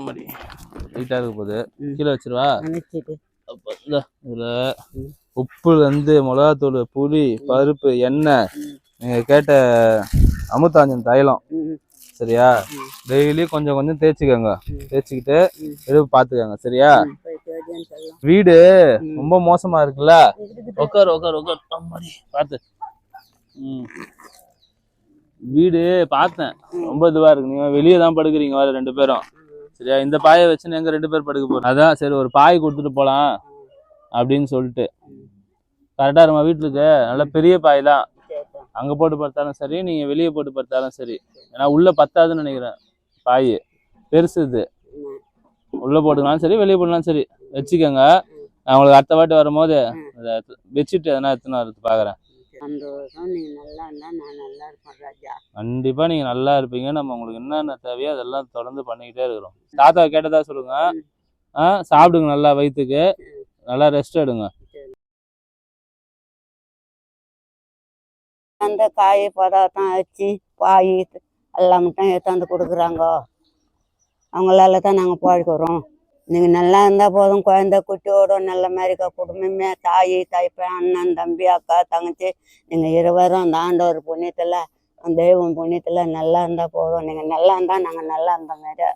மாதிரி ஹீட்டாக இருக்க போகுது. கீழே வச்சிருவா. அப்போ இதில் உப்பு வந்து மிளகாத்தூள், புளி, பருப்பு, எண்ணெய், நீங்கள் கேட்ட அமுத்தாஞ்சன் தைலம், சரியா? டெய்லி கொஞ்சம் கொஞ்சம் தேய்ச்சிக்கோங்க. தேய்ச்சிக்கிட்டு எடுப்பு பார்த்துக்கோங்க, சரியா? வீடு ரொம்ப மோசமா இருக்குல்ல. உட்கார் உட்கார் உட்கார் மாதிரி பார்த்து. வீடு பார்த்தேன், ரொம்ப இதுவா இருக்கு. நீங்க வெளியே தான் படுக்கிறீங்க வேற 2 பேரும், சரியா? இந்த பாயை வச்சுன்னு எங்க 2 பேர் படுக்க போறோம். அதான் சரி ஒரு பாய் கொடுத்துட்டு போலாம் அப்படின்னு சொல்லிட்டு. கரெக்டா இருமா வீட்டுக்கு. நல்ல பெரிய பாய் தான், அங்க போட்டு படுத்தாலும் சரி, நீங்க வெளியே போட்டு படுத்தாலும் சரி. ஏன்னா உள்ள பத்தாதுன்னு நினைக்கிறேன். பாய் பெருசு, இது உள்ள போட்டுக்கலாம் சரி, வெளியே போட்டுக்கலாம் சரி. வச்சுக்கோங்க. நான் உங்களுக்கு அடுத்த வாட்டி வரும்போது பெட்ஷீட் எதனா எடுத்துன்னு வரது பாக்குறேன். கண்டிப்பா நீங்க நல்லா இருப்பீங்க. நம்ம உங்களுக்கு என்னென்ன தேவையோ அதெல்லாம் தொடர்ந்து பண்ணிக்கிட்டே இருக்கிறோம். தாத்தா கேட்டதா சொல்லுங்க. சாப்பிடுங்க, நல்லா வயிற்றுக்கு நல்லா ரெஸ்ட் எடுங்க. அந்த காய் பதார்த்தம் வச்சு பாய் எல்லாம் மட்டும் எடுத்தாந்து கொடுக்குறாங்க. அவங்களால தான் நாங்கள் பழக்கிறோம். நீங்கள் நல்லா இருந்தால் போதும். குழந்தை குட்டியோட நல்ல மாதிரிக்கா குடும்பமே, தாய் தாய்ப்பேன், அண்ணன் தம்பி அக்கா தங்கச்சி, நீங்கள் இருவரும் அந்த ஆண்டவர் புண்ணியத்தில், அந்த தெய்வம் புண்ணியத்தில் நல்லா இருந்தால் போதும். நீங்கள் நல்லா இருந்தால் நாங்கள் நல்லா இருந்த மாதிரி